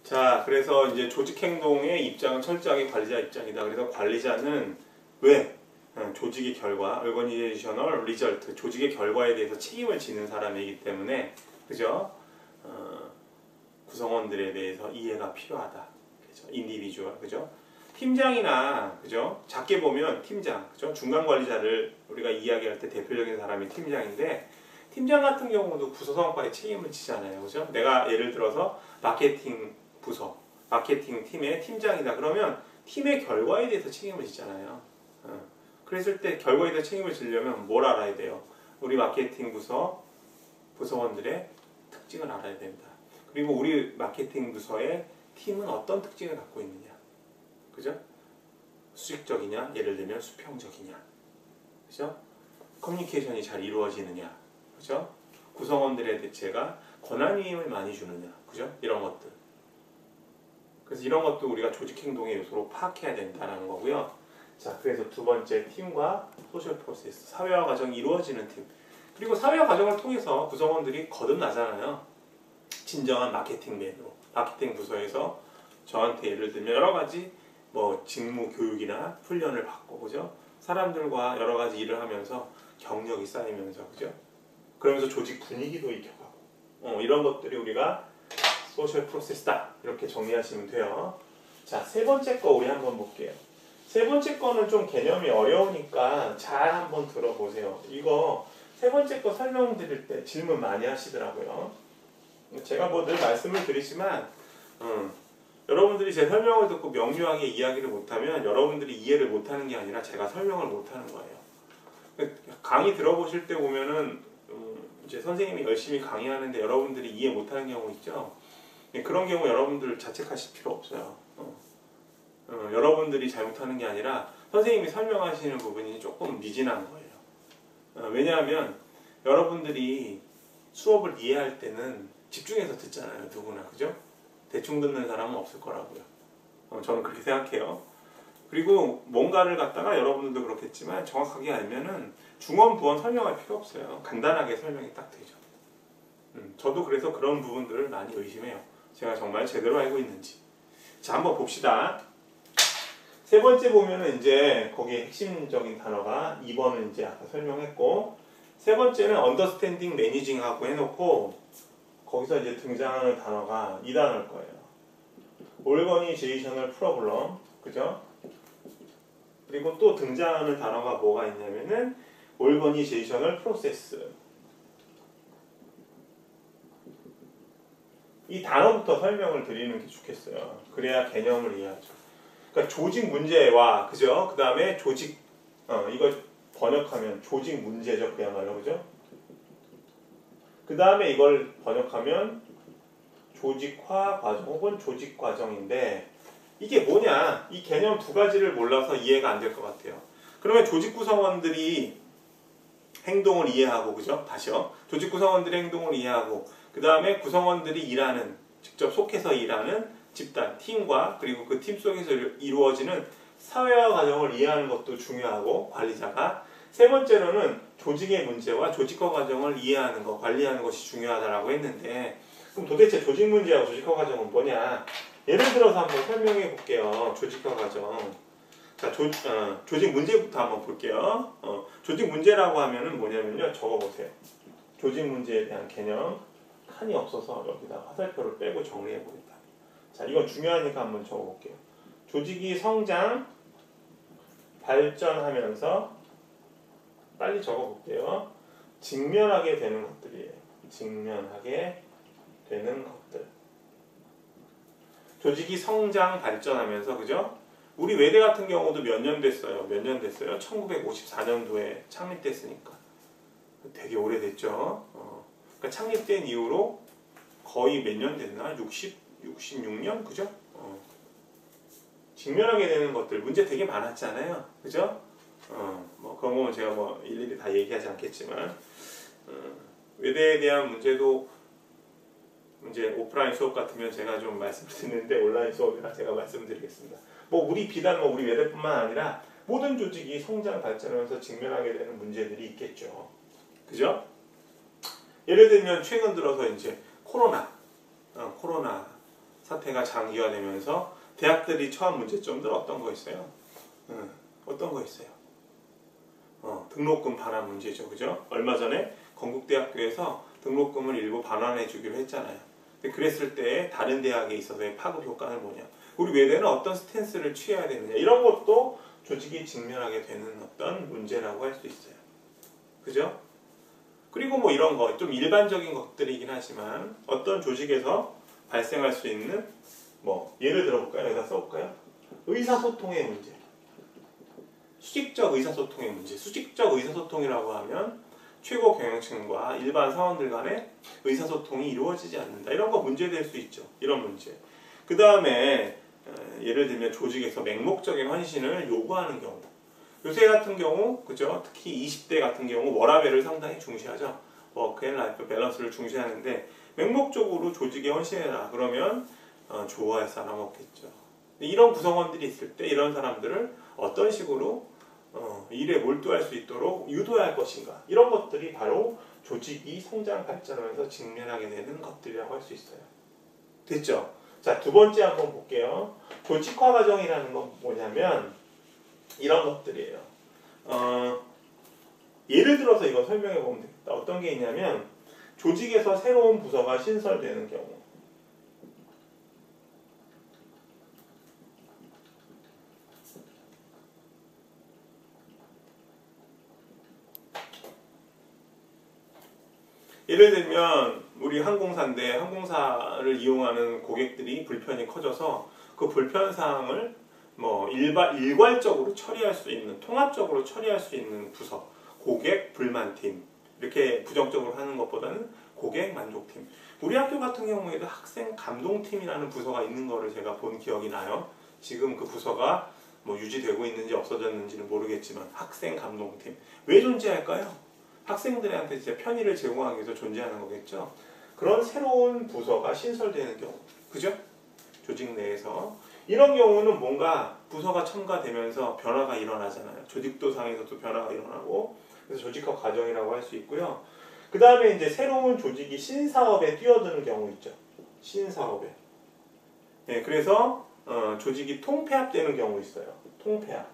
자, 그래서 이제 조직행동의 입장은 철저하게 관리자 입장이다. 그래서 관리자는 왜? 조직의 결과, organizational result, 조직의 결과에 대해서 책임을 지는 사람이기 때문에, 그죠? 구성원들에 대해서 이해가 필요하다. 그죠? 인디비주얼, 그죠? 팀장이나, 그죠? 작게 보면 팀장, 그죠? 중간 관리자를 우리가 이야기할 때 대표적인 사람이 팀장인데, 팀장 같은 경우도 부서 성과에 책임을 지잖아요. 그죠? 내가 예를 들어서 마케팅 부서, 마케팅 팀의 팀장이다. 그러면 팀의 결과에 대해서 책임을 지잖아요. 그랬을 때 결과에 대해서 책임을 지려면 뭘 알아야 돼요? 우리 마케팅 부서 부서원들의 특징을 알아야 됩니다. 그리고 우리 마케팅 부서의 팀은 어떤 특징을 갖고 있느냐, 그죠? 수직적이냐, 예를 들면 수평적이냐, 그죠? 커뮤니케이션이 잘 이루어지느냐, 그죠? 구성원들의 대체가 권한위임을 많이 주느냐, 그죠? 이런 것들. 그래서 이런 것도 우리가 조직행동의 요소로 파악해야 된다는 거고요. 자, 그래서 두 번째, 팀과 소셜 프로세스, 사회화 과정이 이루어지는 팀. 그리고 사회화 과정을 통해서 구성원들이 거듭나잖아요. 진정한 마케팅맨으로. 마케팅 부서에서 저한테 예를 들면 여러 가지 뭐 직무 교육이나 훈련을 받고, 그죠? 사람들과 여러 가지 일을 하면서 경력이 쌓이면서, 그죠? 그러면서 조직 분위기도 익혀가고, 이런 것들이 우리가 소셜 프로세스다. 이렇게 정리하시면 돼요. 자, 세 번째 거 우리 한번 볼게요. 세 번째 거는 좀 개념이 어려우니까 잘 한번 들어보세요. 이거 세 번째 거 설명드릴 때 질문 많이 하시더라고요. 제가 뭐 늘 말씀을 드리지만 여러분들이 제 설명을 듣고 명료하게 이야기를 못하면 여러분들이 이해를 못하는 게 아니라 제가 설명을 못하는 거예요. 강의 들어보실 때 보면은 이제 선생님이 열심히 강의하는데 여러분들이 이해 못하는 경우 있죠. 그런 경우 여러분들 자책하실 필요 없어요. 여러분들이 잘못하는 게 아니라 선생님이 설명하시는 부분이 조금 미진한 거예요. 왜냐하면 여러분들이 수업을 이해할 때는 집중해서 듣잖아요. 누구나, 그죠? 대충 듣는 사람은 없을 거라고요. 저는 그렇게 생각해요. 그리고 뭔가를 갖다가 여러분들도 그렇겠지만 정확하게 알면은 중원부원 설명할 필요 없어요. 간단하게 설명이 딱 되죠. 저도 그래서 그런 부분들을 많이 의심해요. 제가 정말 제대로 알고 있는지. 자, 한번 봅시다. 세 번째 보면은 이제 거기에 핵심적인 단어가 2번은 이제 아까 설명했고, 세 번째는 understanding, managing 하고 해놓고 거기서 이제 등장하는 단어가 이 단어일 거예요. organizational problem, 그죠? 그리고 또 등장하는 단어가 뭐가 있냐면은 organizational process. 이 단어부터 설명을 드리는 게 좋겠어요. 그래야 개념을 이해하죠. 그러니까 조직 문제와, 그죠? 그 다음에 조직, 이걸 번역하면 조직 문제죠. 그야말로, 그죠? 그 다음에 이걸 번역하면 조직화 과정 혹은 조직 과정인데, 이게 뭐냐? 이 개념 두 가지를 몰라서 이해가 안 될 것 같아요. 그러면 조직 구성원들이 행동을 이해하고, 그죠? 다시요. 조직 구성원들의 행동을 이해하고, 그 다음에 구성원들이 일하는, 직접 속해서 일하는 집단, 팀과 그리고 그 팀 속에서 이루어지는 사회화 과정을 이해하는 것도 중요하고, 관리자가 세 번째로는 조직의 문제와 조직화 과정을 이해하는 것, 관리하는 것이 중요하다라고 했는데, 그럼 도대체 조직 문제와 조직화 과정은 뭐냐? 예를 들어서 한번 설명해 볼게요. 조직화 과정. 자, 조직 문제부터 한번 볼게요. 조직 문제라고 하면은 뭐냐면요. 적어보세요. 조직 문제에 대한 개념. 칸이 없어서 여기다 화살표를 빼고 정리해 보겠다. 자, 이건 중요하니까 한번 적어볼게요. 조직이 성장, 발전하면서 빨리 적어볼게요. 직면하게 되는 것들이에요. 직면하게 되는 것들. 조직이 성장, 발전하면서, 그죠? 우리 외대 같은 경우도 몇 년 됐어요? 몇 년 됐어요? 1954년도에 창립됐으니까. 되게 오래됐죠? 그러니까 창립된 이후로 거의 몇 년 됐나? 66년? 그죠? 직면하게 되는 것들, 문제 되게 많았잖아요. 그죠? 뭐 그런 거는 제가 뭐 일일이 다 얘기하지 않겠지만, 외대에 대한 문제도 이제 오프라인 수업 같으면 제가 좀 말씀드리는데 온라인 수업이라 제가 말씀드리겠습니다. 뭐 우리 비단 뭐 우리 외대뿐만 아니라 모든 조직이 성장 발전하면서 직면하게 되는 문제들이 있겠죠. 그죠? 예를 들면 최근 들어서 이제 코로나 사태가 장기화되면서 대학들이 처한 문제점들 어떤 거 있어요? 어떤 거 있어요? 등록금 반환 문제죠. 그죠? 얼마 전에 건국대학교에서 등록금을 일부 반환해 주기로 했잖아요. 근데 그랬을 때 다른 대학에 있어서의 파급 효과는 뭐냐? 우리 외대는 어떤 스탠스를 취해야 되느냐? 이런 것도 조직이 직면하게 되는 어떤 문제라고 할 수 있어요. 그죠? 그리고 뭐 이런 거, 좀 일반적인 것들이긴 하지만 어떤 조직에서 발생할 수 있는 뭐 예를 들어볼까요? 여기다 써볼까요? 의사소통의 문제. 수직적 의사소통의 문제. 수직적 의사소통이라고 하면 최고 경영층과 일반 사원들 간의 의사소통이 이루어지지 않는다. 이런 거 문제될 수 있죠. 이런 문제. 그 다음에 예를 들면 조직에서 맹목적인 헌신을 요구하는 경우. 요새 같은 경우, 그죠? 특히 20대 같은 경우 워라밸을 상당히 중시하죠. 워크 앤 라이프 밸런스를 중시하는데 맹목적으로 조직에 헌신해라. 그러면 좋아할 사람 없겠죠. 이런 구성원들이 있을 때 이런 사람들을 어떤 식으로 일에 몰두할 수 있도록 유도할 것인가. 이런 것들이 바로 조직이 성장 발전하면서 직면하게 되는 것들이라고 할 수 있어요. 됐죠? 자, 두 번째 한번 볼게요. 조직화 과정이라는 건 뭐냐면 이런 것들이에요. 예를 들어서 이거 설명해 보면 되겠다. 어떤 게 있냐면 조직에서 새로운 부서가 신설되는 경우. 예를 들면 우리 항공사인데 항공사를 이용하는 고객들이 불편이 커져서 그 불편사항을 뭐 일괄적으로 처리할 수 있는, 통합적으로 처리할 수 있는 부서, 고객 불만팀, 이렇게 부정적으로 하는 것보다는 고객 만족팀. 우리 학교 같은 경우에도 학생 감동팀이라는 부서가 있는 거를 제가 본 기억이 나요. 지금 그 부서가 뭐 유지되고 있는지 없어졌는지는 모르겠지만 학생 감동팀. 왜 존재할까요? 학생들한테 진짜 편의를 제공하기 위해서 존재하는 거겠죠. 그런 새로운 부서가 신설되는 경우, 그죠? 조직 내에서 이런 경우는 뭔가 부서가 첨가되면서 변화가 일어나잖아요. 조직도상에서도 변화가 일어나고, 그래서 조직화 과정이라고 할 수 있고요. 그 다음에 이제 새로운 조직이 신사업에 뛰어드는 경우 있죠. 신사업에. 네, 그래서 조직이 통폐합되는 경우 있어요. 통폐합.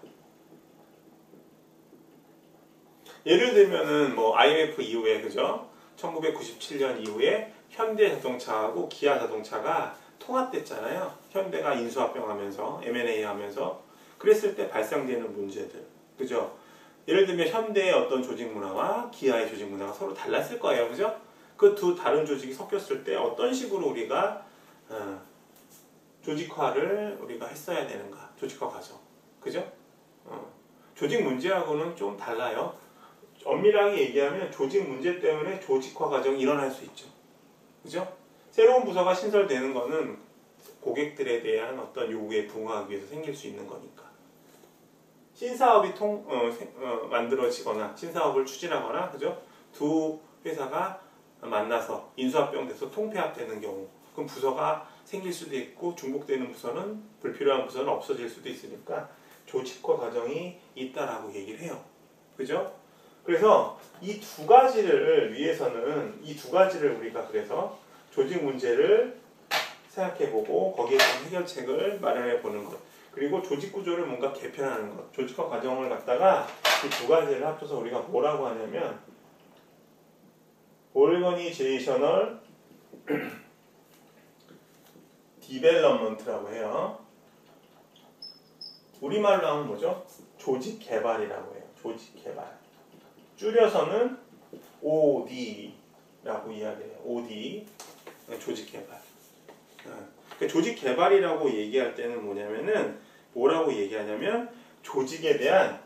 예를 들면은 뭐 IMF 이후에, 그죠? 1997년 이후에 현대자동차하고 기아자동차가 통합됐잖아요. 현대가 인수합병하면서 M&A 하면서 그랬을 때 발생되는 문제들, 그죠? 예를 들면 현대의 어떤 조직 문화와 기아의 조직 문화가 서로 달랐을 거예요, 그죠? 그 두 다른 조직이 섞였을 때 어떤 식으로 우리가 조직화를 우리가 했어야 되는가? 조직화 과정, 그죠? 조직 문제하고는 좀 달라요. 엄밀하게 얘기하면 조직 문제 때문에 조직화 과정이 일어날 수 있죠. 그죠? 새로운 부서가 신설되는 거는 고객들에 대한 어떤 요구에 부응하기 위해서 생길 수 있는 거니까. 신사업이 만들어지거나 신사업을 추진하거나, 그죠? 두 회사가 만나서 인수합병돼서 통폐합되는 경우, 그럼 부서가 생길 수도 있고 중복되는 부서는, 불필요한 부서는 없어질 수도 있으니까 조직화 과정이 있다라고 얘기를 해요. 그죠? 그래서 이 두 가지를 위해서는, 이 두 가지를 우리가 그래서 조직 문제를 생각해보고 거기에 대한 해결책을 마련해보는 것, 그리고 조직 구조를 뭔가 개편하는 것, 조직화 과정을 갖다가 이 두 가지를 합쳐서 우리가 뭐라고 하냐면 오르거니제이셔널 디벨롭먼트라고 해요. 우리말로 하면 뭐죠? 조직 개발이라고 해요. 조직 개발. 줄여서는 OD라고 이야기해요. OD, 조직 개발. 조직 개발이라고 얘기할 때는 뭐냐면은, 뭐라고 얘기하냐면 조직에 대한,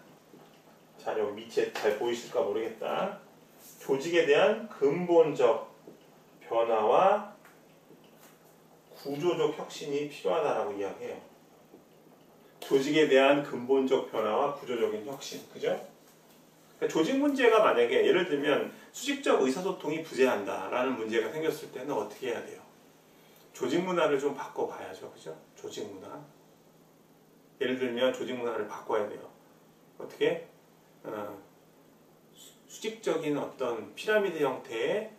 자 여기 밑에 잘 보이실까 모르겠다. 조직에 대한 근본적 변화와 구조적 혁신이 필요하다라고 이야기해요. 조직에 대한 근본적 변화와 구조적인 혁신, 그죠? 그러니까 조직 문제가 만약에 예를 들면 수직적 의사소통이 부재한다라는 문제가 생겼을 때는 어떻게 해야 돼요? 조직 문화를 좀 바꿔봐야죠, 그죠? 조직 문화. 예를 들면 조직 문화를 바꿔야 돼요. 어떻게? 수직적인 어떤 피라미드 형태의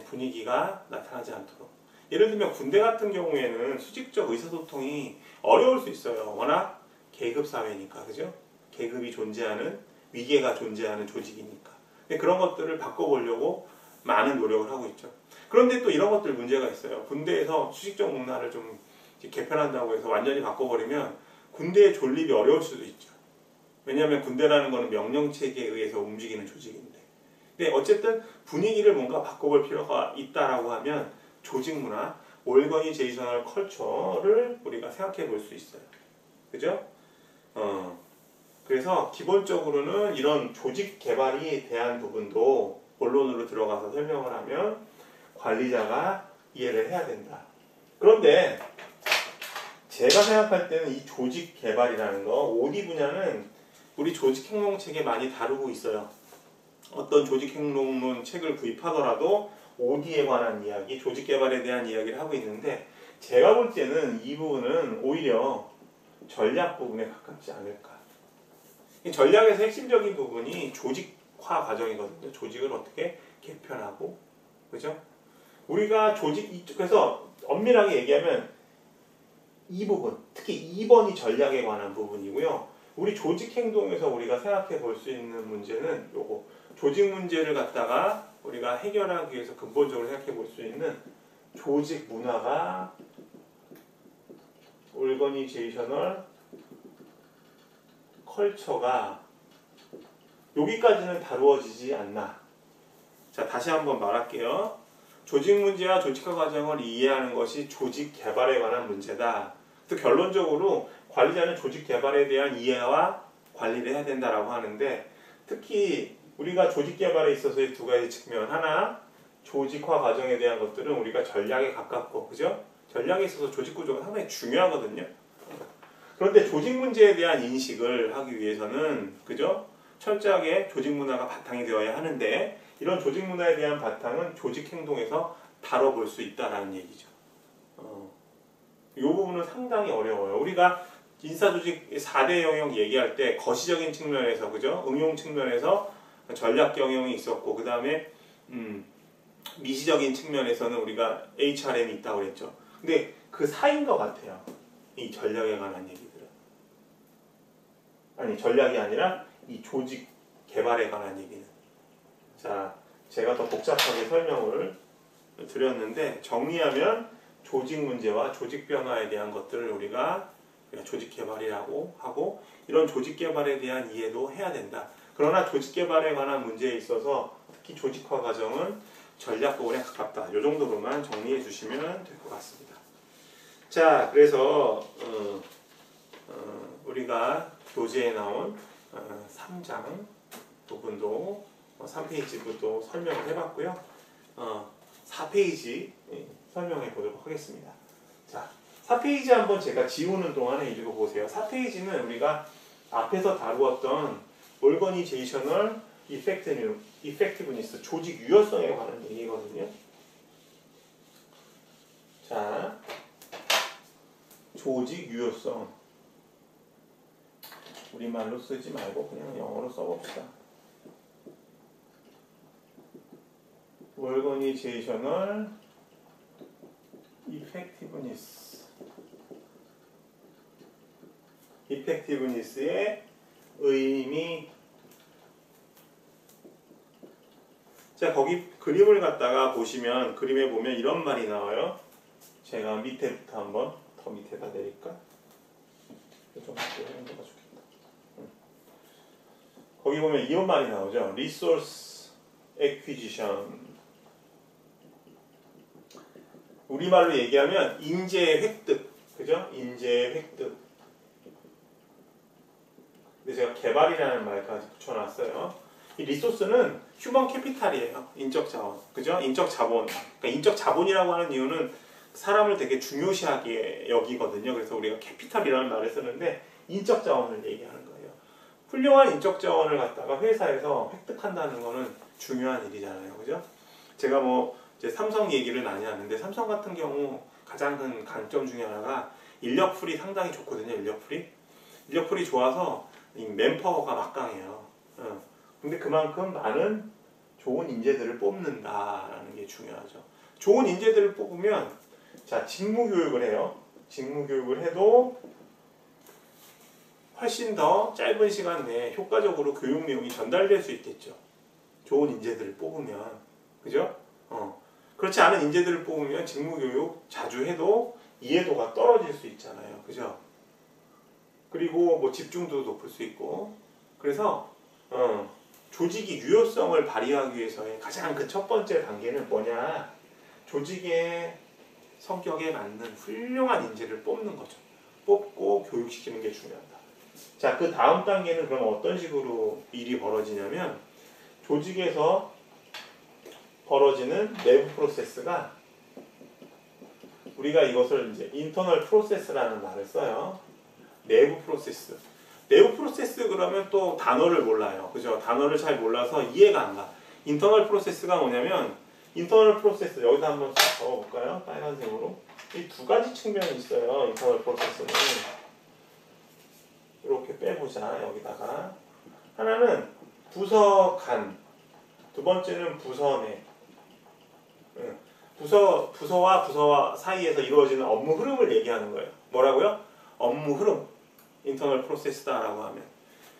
분위기가 나타나지 않도록. 예를 들면 군대 같은 경우에는 수직적 의사소통이 어려울 수 있어요. 워낙 계급 사회니까, 그죠? 계급이 존재하는, 위계가 존재하는 조직이니까. 근데 그런 것들을 바꿔보려고 많은 노력을 하고 있죠. 그런데 또 이런 것들 문제가 있어요. 군대에서 수직적 문화를 좀 개편한다고 해서 완전히 바꿔버리면 군대의 존립이 어려울 수도 있죠. 왜냐하면 군대라는 거는 명령체계에 의해서 움직이는 조직인데. 근데 어쨌든 분위기를 뭔가 바꿔볼 필요가 있다라고 하면 조직 문화, 올거니제이셔널 컬처를 우리가 생각해 볼 수 있어요. 그죠? 그래서 기본적으로는 이런 조직 개발에 대한 부분도 본론으로 들어가서 설명을 하면 관리자가 이해를 해야 된다. 그런데 제가 생각할 때는 이 조직 개발이라는 거, OD 분야는 우리 조직 행동 책에 많이 다루고 있어요. 어떤 조직 행동론 책을 구입하더라도 OD에 관한 이야기, 조직 개발에 대한 이야기를 하고 있는데 제가 볼 때는 이 부분은 오히려 전략 부분에 가깝지 않을까. 이 전략에서 핵심적인 부분이 조직화 과정이거든요. 조직을 어떻게 개편하고, 그죠? 우리가 그래서 엄밀하게 얘기하면 이 부분, 특히 2번이 전략에 관한 부분이고요. 우리 조직 행동에서 우리가 생각해 볼 수 있는 문제는 요거. 조직 문제를 갖다가 우리가 해결하기 위해서 근본적으로 생각해 볼 수 있는 조직 문화가 올거니제이셔널 컬처가 여기까지는 다루어지지 않나. 자, 다시 한번 말할게요. 조직 문제와 조직화 과정을 이해하는 것이 조직 개발에 관한 문제다. 또 결론적으로 관리자는 조직 개발에 대한 이해와 관리를 해야 된다라고 하는데 특히 우리가 조직 개발에 있어서의 두 가지 측면. 하나, 조직화 과정에 대한 것들은 우리가 전략에 가깝고, 그죠? 전략에 있어서 조직 구조가 상당히 중요하거든요. 그런데 조직 문제에 대한 인식을 하기 위해서는, 그죠? 철저하게 조직 문화가 바탕이 되어야 하는데 이런 조직 문화에 대한 바탕은 조직 행동에서 다뤄볼 수 있다라는 얘기죠. 이 부분은 상당히 어려워요. 우리가 인사조직 4대 영역 얘기할 때 거시적인 측면에서, 그죠? 응용 측면에서 전략 경영이 있었고, 그 다음에 미시적인 측면에서는 우리가 HRM이 있다고 그랬죠. 근데 그 사이인 것 같아요. 이 전략에 관한 얘기들은. 아니, 전략이 아니라 이 조직 개발에 관한 얘기는. 자, 제가 더 복잡하게 설명을 드렸는데 정리하면 조직 문제와 조직 변화에 대한 것들을 우리가 조직 개발이라고 하고 이런 조직 개발에 대한 이해도 해야 된다. 그러나 조직 개발에 관한 문제에 있어서 특히 조직화 과정은 전략 부분에 가깝다. 이 정도로만 정리해 주시면 될 것 같습니다. 자, 그래서 우리가 교재에 나온 3장 부분도 3페이지부터 설명을 해봤고요. 4페이지 설명해 보도록 하겠습니다. 자, 4페이지 한번 제가 지우는 동안에 읽어보세요. 4페이지는 우리가 앞에서 다루었던 올거니제이셔널 이펙티브니스, 조직 유효성에 관한 얘기거든요. 자, 조직 유효성. 우리말로 쓰지 말고 그냥 영어로 써봅시다. 올거니제이셔널 이펙티브니스의 의미. 자, 거기 그림을 갖다가 보시면 그림에 보면 이런 말이 나와요. 제가 밑에부터 한번 더 밑에다 내릴까? 좀 좋겠다. 거기 보면 이런 말이 나오죠. Resource Acquisition. 우리말로 얘기하면 인재 획득. 그죠? 인재 획득. 근데 제가 개발이라는 말까지 붙여놨어요. 이 리소스는 휴먼 캐피탈이에요. 인적 자원. 그죠? 인적 자본. 그러니까 인적 자본이라고 하는 이유는 사람을 되게 중요시하게 여기거든요. 그래서 우리가 캐피탈이라는 말을 쓰는데 인적 자원을 얘기하는 거예요. 훌륭한 인적 자원을 갖다가 회사에서 획득한다는 거는 중요한 일이잖아요. 그죠? 제가 이제 삼성 얘기를 많이 하는데 삼성 같은 경우 가장 큰 강점 중에 하나가 인력풀이 상당히 좋거든요. 인력풀이 좋아서 맨파워가 막강해요. 근데 그만큼 많은 좋은 인재들을 뽑는다라는 게 중요하죠. 좋은 인재들을 뽑으면 자, 직무교육을 해요. 직무교육을 해도 훨씬 더 짧은 시간 내에 효과적으로 교육 내용이 전달될 수 있겠죠. 좋은 인재들을 뽑으면. 그죠? 그렇지 않은 인재들을 뽑으면 직무교육 자주 해도 이해도가 떨어질 수 있잖아요. 그죠? 그리고 뭐 집중도도 높을 수 있고. 그래서 조직이 유효성을 발휘하기 위해서의 가장 그 첫 번째 단계는 뭐냐? 조직의 성격에 맞는 훌륭한 인재를 뽑는 거죠. 뽑고 교육시키는 게 중요하다. 자, 그 다음 단계는 그럼 어떤 식으로 일이 벌어지냐면 조직에서 벌어지는 내부 프로세스가 우리가 이것을 이제 인터널 프로세스라는 말을 써요. 내부 프로세스. 내부 프로세스 그러면 또 단어를 몰라요. 그죠? 단어를 잘 몰라서 이해가 안 가. 인터널 프로세스가 뭐냐면 인터널 프로세스 여기다 한번 적어볼까요? 빨간색으로. 이 두 가지 측면이 있어요. 인터널 프로세스는. 이렇게 빼보자. 여기다가. 하나는 부서 간. 두 번째는 부서 내. 부서와 부서 사이에서 이루어지는 업무 흐름을 얘기하는 거예요. 뭐라고요? 업무 흐름. 인터널 프로세스다라고 하면.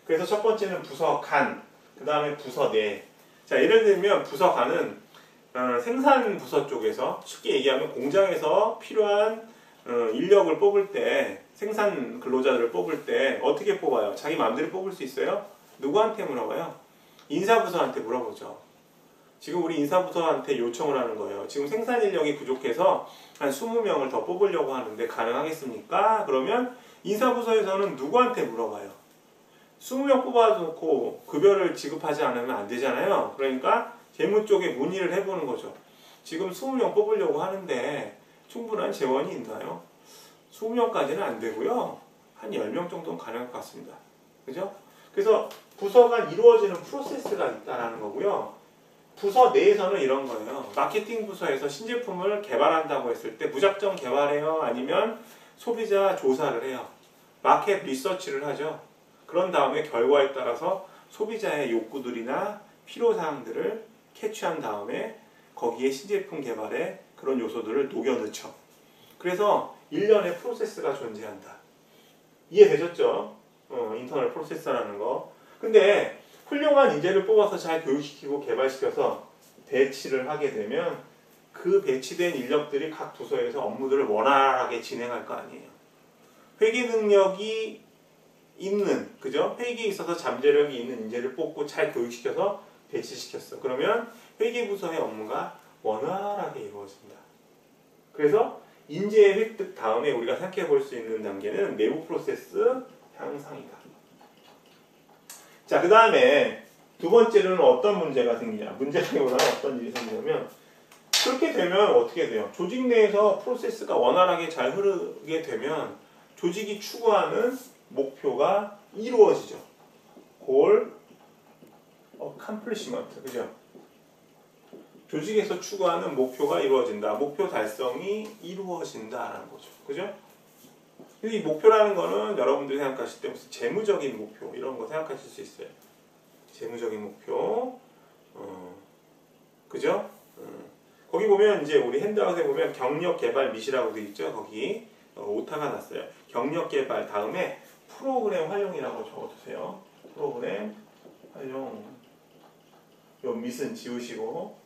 그래서 첫 번째는 부서 간. 그 다음에 부서 내. 자, 예를 들면 부서 간은 생산 부서 쪽에서 쉽게 얘기하면 공장에서 필요한 인력을 뽑을 때 생산 근로자들을 뽑을 때 어떻게 뽑아요? 자기 마음대로 뽑을 수 있어요? 누구한테 물어봐요? 인사부서한테 물어보죠. 지금 우리 인사부서한테 요청을 하는 거예요. 지금 생산 인력이 부족해서 한 20명을 더 뽑으려고 하는데 가능하겠습니까? 그러면 인사부서에서는 누구한테 물어봐요? 20명 뽑아놓고 급여를 지급하지 않으면 안 되잖아요. 그러니까 재무 쪽에 문의를 해보는 거죠. 지금 20명 뽑으려고 하는데 충분한 재원이 있나요? 20명까지는 안 되고요. 한 10명 정도는 가능할 것 같습니다. 그죠? 그래서 부서가 이루어지는 프로세스가 있다는 거고요. 부서 내에서는 이런 거예요. 마케팅 부서에서 신제품을 개발한다고 했을 때 무작정 개발해요? 아니면 소비자 조사를 해요? 마켓 리서치를 하죠. 그런 다음에 결과에 따라서 소비자의 욕구들이나 필요사항들을 캐치한 다음에 거기에 신제품 개발에 그런 요소들을 녹여 넣죠. 그래서 일련의 프로세스가 존재한다. 이해되셨죠? 인터널 프로세스라는 거. 근데 훌륭한 인재를 뽑아서 잘 교육시키고 개발시켜서 배치를 하게 되면 그 배치된 인력들이 각 부서에서 업무들을 원활하게 진행할 거 아니에요. 회계 능력이 있는, 그죠? 회계에 있어서 잠재력이 있는 인재를 뽑고 잘 교육시켜서 배치시켰어. 그러면 회계부서의 업무가 원활하게 이루어진다. 그래서 인재의 획득 다음에 우리가 생각해 볼 수 있는 단계는 내부 프로세스 향상이다. 자, 그 다음에 두 번째로는 어떤 문제가 생기냐. 문제라기보다는 어떤 일이 생기냐면 그렇게 되면 어떻게 돼요? 조직 내에서 프로세스가 원활하게 잘 흐르게 되면 조직이 추구하는 목표가 이루어지죠. goal accomplishment. 그죠? 조직에서 추구하는 목표가 이루어진다. 목표 달성이 이루어진다라는 거죠. 그죠? 이 목표라는 거는 여러분들이 생각하실 때 무슨 재무적인 목표 이런 거 생각하실 수 있어요. 재무적인 목표. 그죠? 거기 보면 이제 우리 핸드아웃에 보면 경력 개발 밋이라고 되어 있죠. 거기 오타가 났어요. 경력 개발 다음에 프로그램 활용이라고 적어주세요. 프로그램 활용. 요 밋은 지우시고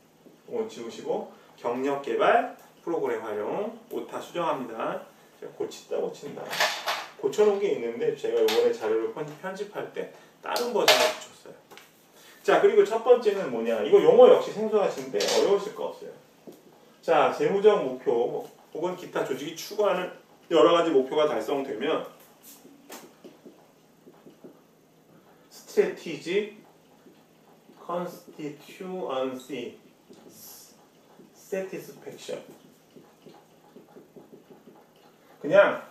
경력 개발 프로그램 활용 오타 수정합니다. 제가 고친다. 고쳐놓은 게 있는데 제가 이번에 자료를 편집할 때 다른 버전을 붙였어요. 자, 그리고 첫 번째는 뭐냐. 이거 용어 역시 생소하신데 어려우실 거 없어요. 자, 재무적 목표 혹은 기타 조직이 추구하는 여러 가지 목표가 달성되면 strategic constituency satisfaction. 그냥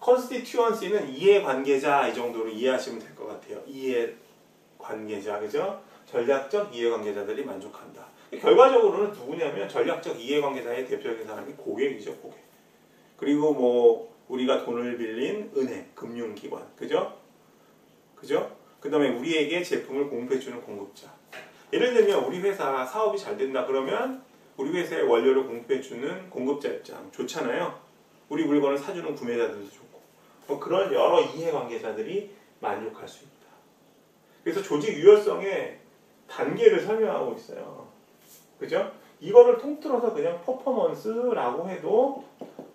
constituency는 이해관계자 이 정도로 이해하시면 될 것 같아요. 이해관계자, 그죠? 전략적 이해관계자들이 만족한다. 결과적으로는 누구냐면 전략적 이해관계자의 대표적인 사람이 고객이죠, 고객. 그리고 뭐 우리가 돈을 빌린 은행, 금융기관, 그죠? 그 다음에 우리에게 제품을 공급해주는 공급자. 예를 들면 우리 회사 사업이 잘 된다 그러면 우리 회사의 원료를 공급해주는 공급자 입장 좋잖아요. 우리 물건을 사주는 구매자들도 좋고 뭐 그런 여러 이해관계자들이 만족할 수 있다. 그래서 조직 유연성의 단계를 설명하고 있어요. 그죠? 이거를 통틀어서 그냥 퍼포먼스라고 해도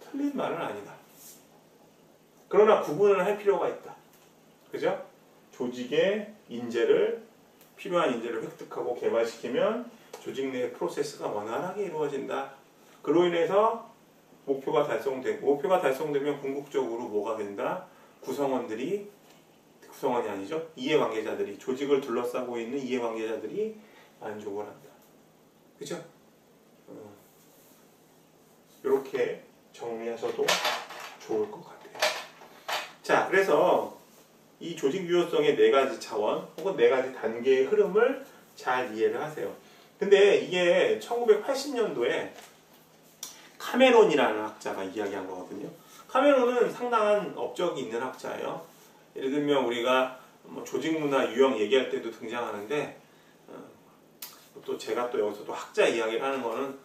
틀린 말은 아니다. 그러나 구분을 할 필요가 있다. 그죠? 조직의 필요한 인재를 획득하고 개발시키면 조직 내 프로세스가 원활하게 이루어진다. 그로 인해서 목표가 달성되면 궁극적으로 뭐가 된다? 구성원이 아니죠. 이해관계자들이, 조직을 둘러싸고 있는 이해관계자들이 만족을 한다. 그죠? 이렇게 정리하셔도 좋을 것 같아요. 자, 그래서 이 조직 유연성의 4가지 차원 혹은 4가지 단계의 흐름을 잘 이해를 하세요. 근데 이게 1980년도에 카메론이라는 학자가 이야기한 거거든요. 카메론은 상당한 업적이 있는 학자예요. 예를 들면 우리가 뭐 조직 문화 유형 얘기할 때도 등장하는데 또 제가 또 여기서 또 학자 이야기를 하는 거는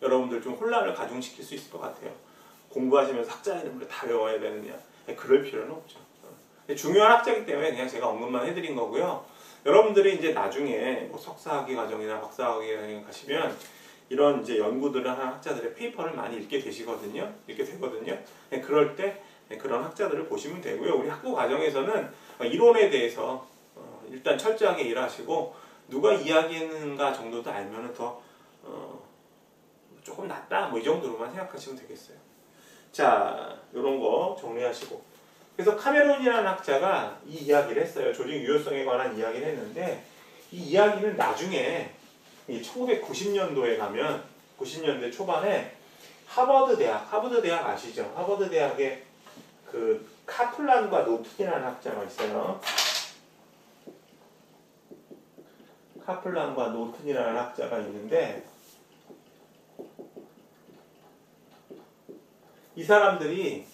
여러분들 좀 혼란을 가중시킬 수 있을 것 같아요. 공부하시면서 학자 이름을 다 외워야 되느냐? 그럴 필요는 없죠. 중요한 학자이기 때문에 그냥 제가 언급만 해드린 거고요. 여러분들이 이제 나중에 뭐 석사학위 과정이나 박사학위 과정에 가시면 이런 이제 연구들을 하는 학자들의 페이퍼를 많이 읽게 되거든요. 그럴 때 그런 학자들을 보시면 되고요. 우리 학부 과정에서는 이론에 대해서 일단 철저하게 일하시고 누가 이야기했는가 정도도 알면은 더 조금 낫다 뭐 이 정도로만 생각하시면 되겠어요. 자, 이런 거 정리하시고. 그래서 카메론이라는 학자가 이 이야기를 했어요. 조직 유연성에 관한 이야기를 했는데 이 이야기는 나중에 1990년도에 가면 90년대 초반에 하버드 대학 아시죠? 하버드 대학에 그 카플란과 노튼이라는 학자가 있어요. 카플란과 노튼이라는 학자가 있는데 이 사람들이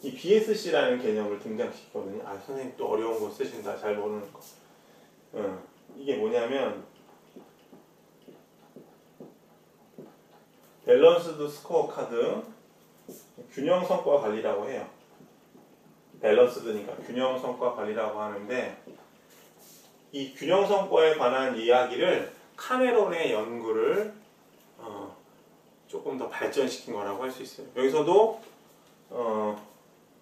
이 BSC라는 개념을 등장시켰거든요. 아, 선생님 또 어려운 거 쓰신다. 잘 모르는 거. 이게 뭐냐면 밸런스드 스코어 카드 균형 성과 관리라고 해요. 밸런스드니까 균형 성과 관리라고 하는데 이 균형 성과에 관한 이야기를 카메론의 연구를 조금 더 발전시킨 거라고 할 수 있어요. 여기서도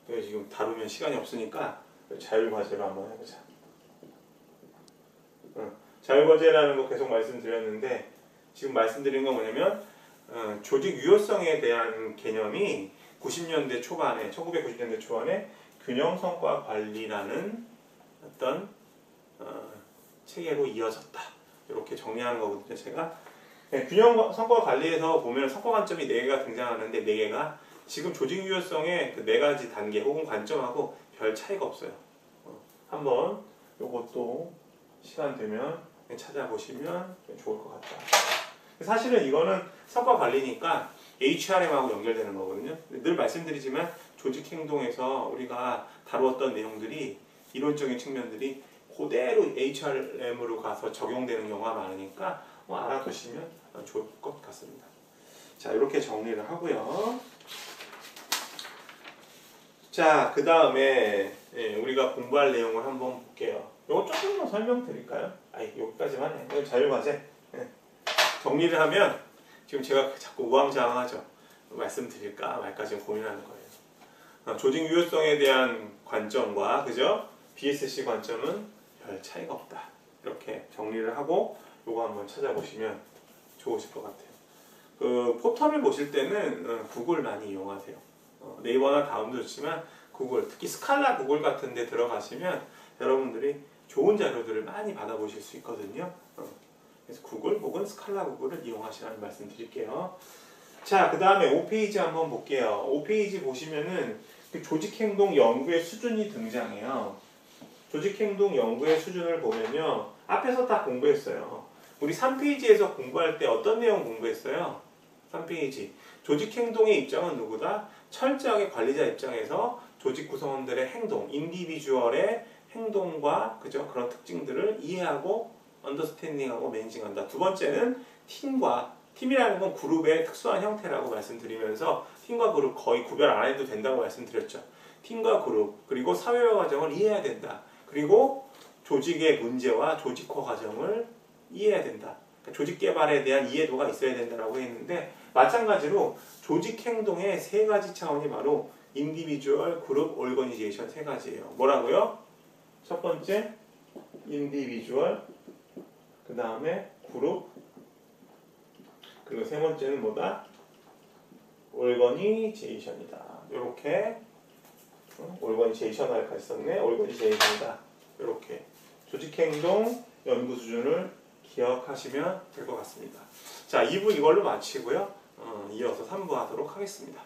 지금 다루면 시간이 없으니까 자율과제로 한번 해보자. 자율과제라는 거 계속 말씀드렸는데 지금 말씀드린 건 뭐냐면 조직 유연성에 대한 개념이 1990년대 초반에 균형 성과 관리라는 어떤 체계로 이어졌다. 이렇게 정리하는 거거든요. 제가 균형 성과 관리에서 보면 성과 관점이 4개가 등장하는데 4개가 지금 조직 유연성의 그 4가지 단계 혹은 관점하고 별 차이가 없어요. 한번 요것도 시간 되면 찾아보시면 좋을 것 같다. 사실은 이거는 성과 관리니까 HRM하고 연결되는 거거든요. 늘 말씀드리지만 조직 행동에서 우리가 다루었던 내용들이 이론적인 측면들이 그대로 HRM으로 가서 적용되는 경우가 많으니까 알아두시면 좋을 것 같습니다. 자, 이렇게 정리를 하고요. 자, 그 다음에 우리가 공부할 내용을 한번 볼게요. 이거 조금만 설명드릴까요? 여기까지만 해. 이건 자율과제. 정리를 하면 지금 제가 자꾸 우왕좌왕하죠. 말씀드릴까 말까 지금 고민하는 거예요. 조직 유연성에 대한 관점과 그죠? BSC 관점은 별 차이가 없다. 이렇게 정리를 하고 요거 한번 찾아보시면 좋으실 것 같아요. 그 포털을 보실 때는 구글 많이 이용하세요. 네이버나 다음도 좋지만 구글, 특히 스칼라 구글 같은 데 들어가시면 여러분들이 좋은 자료들을 많이 받아보실 수 있거든요. 그래서 구글 혹은 스칼라 구글을 이용하시라는 말씀 드릴게요. 자, 그 다음에 5페이지 한번 볼게요. 5페이지 보시면은 조직행동 연구의 수준이 등장해요. 조직행동 연구의 수준을 보면요. 앞에서 다 공부했어요. 우리 3페이지에서 공부할 때 어떤 내용 공부했어요? 3페이지. 조직행동의 입장은 누구다? 철저하게 관리자 입장에서 조직 구성원들의 행동, 인디비주얼의 행동과 그죠? 그런 특징들을 이해하고 언더스탠딩하고 매니징한다. 두 번째는 팀이라는 건 그룹의 특수한 형태라고 말씀드리면서 팀과 그룹 거의 구별 안 해도 된다고 말씀드렸죠. 팀과 그룹, 그리고 사회화 과정을 이해해야 된다. 그리고 조직의 문제와 조직화 과정을 이해해야 된다. 그러니까 조직 개발에 대한 이해도가 있어야 된다라고 했는데, 마찬가지로 조직 행동의 세 가지 차원이 바로 인디비주얼, 그룹, 오르거니제이션 세 가지예요. 뭐라고요? 첫 번째 인디비주얼, 그 다음에 그룹, 그리고 세 번째는 뭐다? 오르거니제이션이다. 이렇게 오르거니제이션 할까 했었네. 오르거니제이션이다. 이렇게 조직행동 연구 수준을 기억하시면 될 것 같습니다. 자, 2부 이걸로 마치고요. 이어서 3부 하도록 하겠습니다.